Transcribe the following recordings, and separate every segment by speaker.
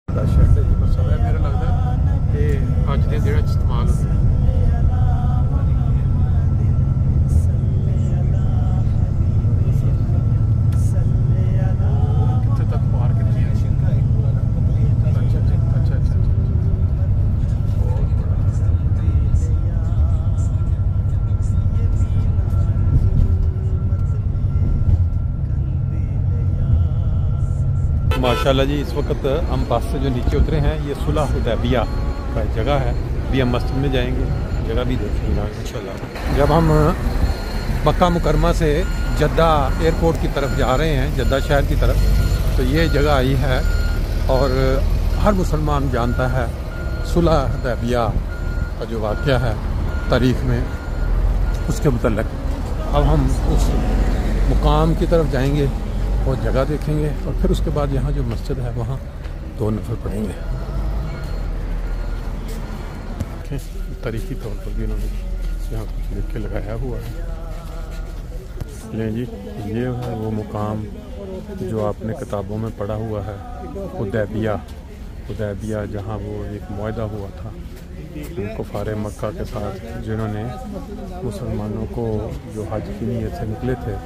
Speaker 1: Shed है जी, बस अब मेरा लगता है ये अज के दिन इस्तेमाल होते माशाल्लाह जी। इस वक्त हम बस से जो नीचे उतरे हैं ये सुलह हुदैबिया का जगह है। अभी हम मस्जिद में जाएंगे, जगह भी देखेंगे इंशाल्लाह। जब हम मक्का मुकरमा से जद्दा एयरपोर्ट की तरफ जा रहे हैं, जद्दा शहर की तरफ, तो ये जगह आई है और हर मुसलमान जानता है सुलह हुदैबिया का जो वाक़या है तारीख़ में, उसके मुतल्लिक़। अब हम उस मुकाम की तरफ जाएंगे और जगह देखेंगे और फिर उसके बाद यहाँ जो मस्जिद है वहाँ 2 नफल पढ़ेंगे। तारीखी तौर पर भी इन्होंने यहाँ कुछ लिख के लगाया हुआ है। लें जी, ये है वो मुकाम जो आपने किताबों में पढ़ा हुआ है, हुदैबिया, जहाँ वो एक मुआहदा हुआ था कुफारे मक्का के साथ, जिन्होंने मुसलमानों को जो हज की नीयत से निकले थे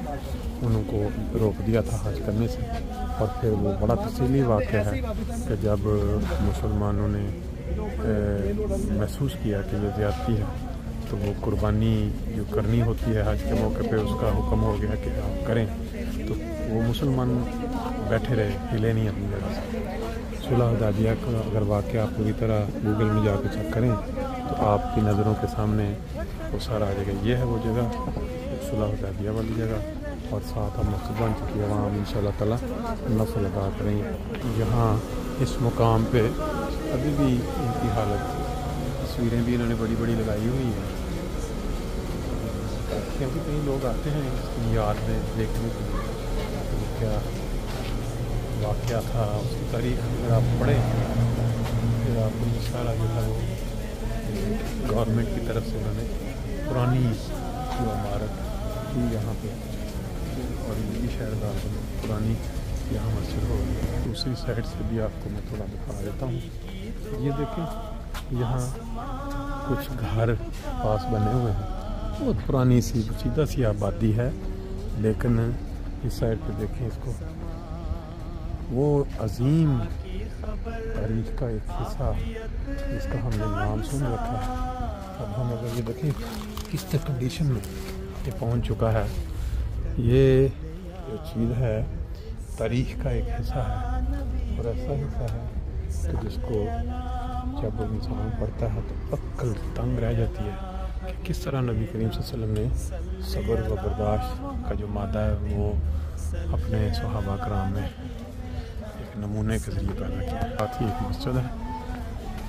Speaker 1: उनको रोक दिया था हज करने से। और फिर वो बड़ा तफसीली वाक़या है कि जब मुसलमानों ने महसूस किया कि ये ज़्यादती है तो वो कुर्बानी जो करनी होती है हज के मौके पे, उसका हुक्म हो गया कि आप करें। तो वो मुसलमान बैठे रहे, हिले नहीं अपनी जगह से। सुलह हुदैबिया का अगर वाक़या आप पूरी तरह गूगल में जाकर चेक करें तो आपकी नज़रों के सामने वो सारा आ जाएगा। ये है वो जगह सुलह हुदैबिया वाली जगह, और साथ हम मस्जिद बन चुकी है, वहाँ हम इंशाअल्लाह ताला नफल अदा करेंगे। यहाँ इस मुकाम पे अभी भी इनकी हालत, तस्वीरें भी इन्होंने बड़ी बड़ी लगाई हुई हैं, क्योंकि कई लोग आते हैं इसकी याद में देखने के लिए तो क्या वाक़या था, उसकी तारीख अगर आप पढ़ें फिर आपको ये सारा जो है वो गवर्नमेंट की तरफ से उन्होंने पुरानी जो इमारत थी यहाँ पे, और ये भी शायद पुरानी यहाँ मस्जिद हो गई है। दूसरी साइड से भी आपको मैं थोड़ा दिखा देता हूँ। ये देखें, यहाँ कुछ घर पास बने हुए हैं, बहुत पुरानी सी सीधा सी आबादी है, लेकिन इस साइड पे देखें इसको, वो अजीम तारीख का एक हिस्सा जिसका हमने नाम सुन रखा है। अब हम अगर ये देखें किस कंडीशन में ये पहुँच चुका है, ये जो चीज़ है तारीख़ का एक हिस्सा है, और ऐसा हिस्सा है कि जिसको जब इंसान पढ़ता है तो अक्ल तंग रह जाती है कि किस तरह नबी करीम सल्लल्लाहु अलैहि वसल्लम ने सब्र व बर्दाश्त का जो मादा है वो अपने सहाबा कराम में एक नमूने के ज़रिए पैदा किया। साथ ही एक मस्जिद है,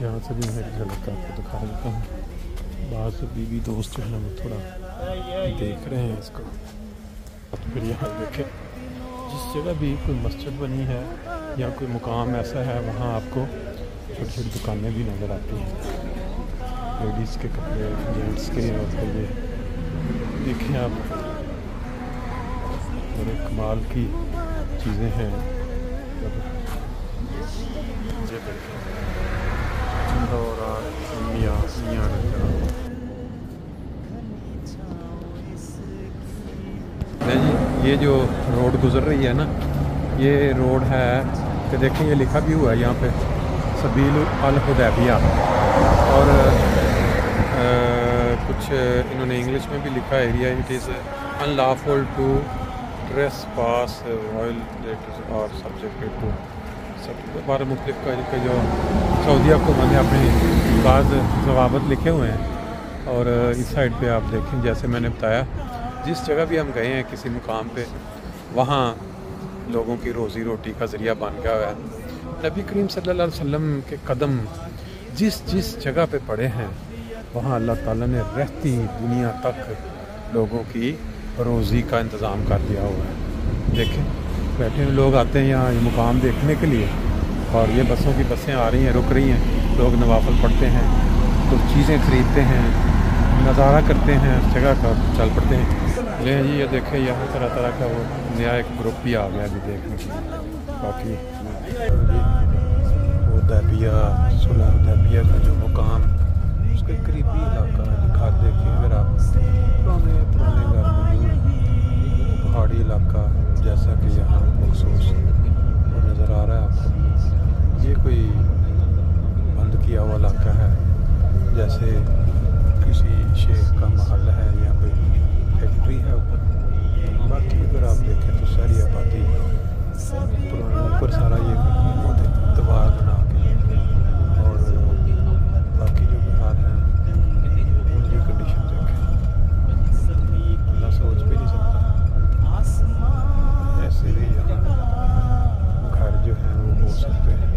Speaker 1: यहाँ से भी मैं झलक आपको दिखा देता हूँ। बाहर से बीवी दोस्त जो है ना वो थोड़ा देख रहे हैं इसको। फिर यहाँ देखें, जिस जगह भी कोई मस्जिद बनी है या कोई मुकाम ऐसा है, वहाँ आपको छोटी छोटी दुकानें भी नज़र आती हैं, लेडीज़ के कपड़े, जेंट्स के, और फिर ये देखें आप बड़े कमाल की चीज़ें हैं। ये जो रोड गुज़र रही है ना, ये रोड है कि देखें ये लिखा भी हुआ है यहाँ पे सबील अल हुदैबिया, और कुछ इन्होंने इंग्लिश में भी लिखा area, it is unlawful to trespass violators और सब्जेक्टेड टू सब बारह मुख्तलिफ का जो सऊदी हुकूमत ने अपने बाज़ ज़वाबित लिखे हुए हैं। और इस साइड पे आप देखें, जैसे मैंने बताया, जिस जगह भी हम गए हैं किसी मुकाम पे, वहाँ लोगों की रोज़ी रोटी का ज़रिया बन गया है। नबी करीम सल्लल्लाहु अलैहि वसल्लम के कदम जिस जिस जगह पे पड़े हैं, वहाँ अल्लाह ताला ने रहती दुनिया तक लोगों की रोज़ी का इंतज़ाम कर दिया हुआ है। देखें, बैठे हुए लोग आते हैं यहाँ ये मुकाम देखने के लिए, और ये बसों की बसें आ रही हैं, रुक रही हैं, लोग नवाफिल पढ़ते हैं, तो चीज़ें ख़रीदते हैं, नज़ारा करते हैं उस जगह का, चल पड़ते हैं। ले जी, ये देखें, यहाँ तरह तरह का वो नया एक ग्रुप भी आ गया अभी देखने के लिए। बाकी वो हुदैबिया, सुलह हुदैबिया का जो मुकाम, उसके करीबी इलाका घर देखिए अगर आप, पुराने पुराने घर मौजूद, पहाड़ी इलाका जैसा कि यहाँ मखसूस वो नज़र आ रहा है आपको। ये कोई बंद किया हुआ इलाका है, जैसे किसी शेख का महल है या कोई फैक्ट्री है ऊपर। बाकी अगर आप देखें तो सारी आबादी पुराना ऊपर सारा ये बहुत दीवार बना के, और बाकी जो बिहार हैं उनकी कंडीशन देखें, बंदा सोच भी नहीं सकता। ऐसे भी यहाँ घर जो हैं वो हो सकते हैं।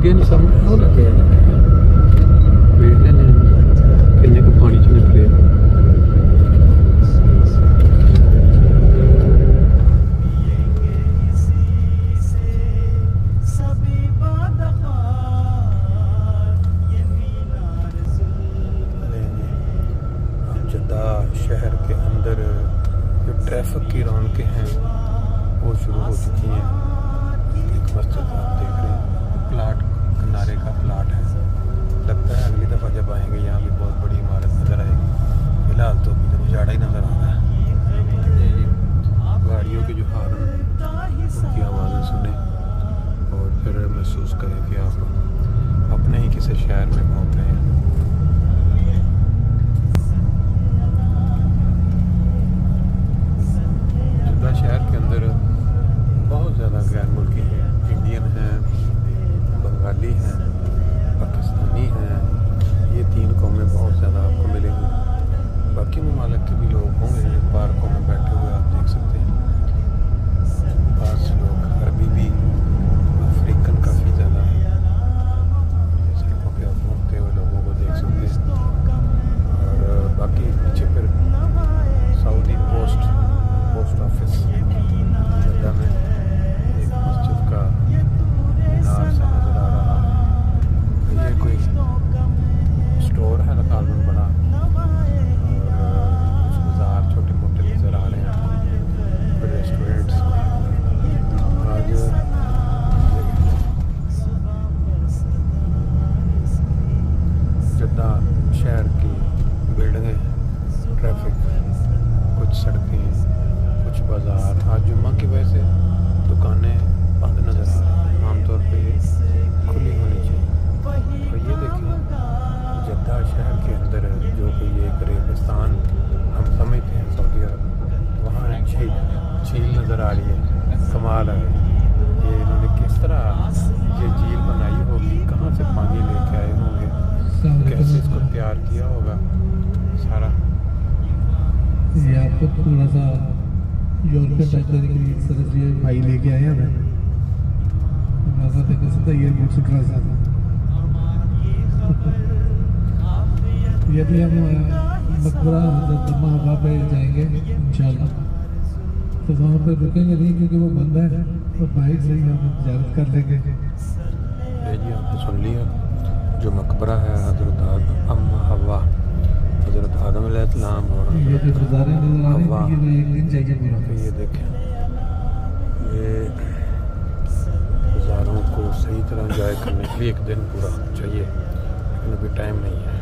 Speaker 1: लगे नहीं सामने वो लगे वेख लेने किन्ने को पानी च निकले शहर के अंदर जो ट्रैफिक की रौनकें हैं वो शुरू हो चुकी हैं। एक मस्जिद आप देख रहे हैं, प्लाट किनारे का प्लाट है। लगता है अगली दफ़ा जब आएंगे यहाँ भी बहुत बड़ी इमारत नज़र आएगी। फ़िलहाल तो अभी तो उजाड़ा ही नज़र आ रहा है। ये गाड़ियों के जो हॉर्न उनकी आवाज़ें सुने और फिर महसूस करें कि आप अपने ही किसी शहर में घूम रहे हैं। शहर के अंदर बहुत ज़्यादा गैर मुल्की हैं, इंडियन हैं, बंगाली हैं, पाकिस्तानी हैं। ये 3 कौमें बहुत ज़्यादा आपको मिलेंगी। बाकी ममालिक के भी लोग होंगे पार्कों में बैठे हुए, आप देख सकते हैं। पास लोग अरबी भी, अफ्रीकन काफ़ी ज़्यादा है। सड़कों पर आप घूमते हुए लोगों को देख सकते हैं। और बाकी पीछे फिर सऊदी पोस्ट ऑफिस जद्दा में एक मस्जिद का मीनार सा नज़र आ रहा है। ये कोई स्टोर है तकरीबन बड़ा और कुछ बाज़ार छोटे मोटे नज़र आ रहे हैं। फिर रेस्टोरेंट्स आज जद्दा शहर की बिल्डिंगें, ट्रैफिक, कुछ सड़कें, कुछ बाज़ार। आज जुम्मा की वजह से दुकानें बंद नज़र आ रही हैं। आमतौर पे ये खुली होनी चाहिए। और ये देखें जद्दा शहर के अंदर जो कि ये एक रेगिस्तान हम समझते हैं सऊदी अरब, वहाँ झील नज़र आ रही है। कमाल है। ये इन्होंने किस तरह ये झील बनाई होगी, कहाँ से पानी लेके आए होंगे, कैसे इसको तैयार किया होगा सारा।
Speaker 2: ये आपको थोड़ा सा यूरोपियन टाइप के लिए सरस ये भाई लेके आए हैं। मज़ा देखो सीधा एयरपोर्ट से क्रॉस आता। ये भी हम मकबरा दम्मा हवा पे जाएंगे इंशाल्लाह, तो वहाँ पे रुकेंगे नहीं क्योंकि वो बंद है, और बाइक से ही हम ज़ियारत कर लेंगे।
Speaker 1: जी आपने सुन लिया, जो मकबरा है हज़रत अम्मा हवा, हज़रत आदम अलैहिस्सलाम और
Speaker 2: ये जो गुजारे नज़र आ रहे हैं ये एक दिन चाहिए पूरा।
Speaker 1: ये देखें, ये गुजारों को सही तरह एंजॉय करने के लिए एक दिन पूरा चाहिए, लेकिन अभी टाइम नहीं है।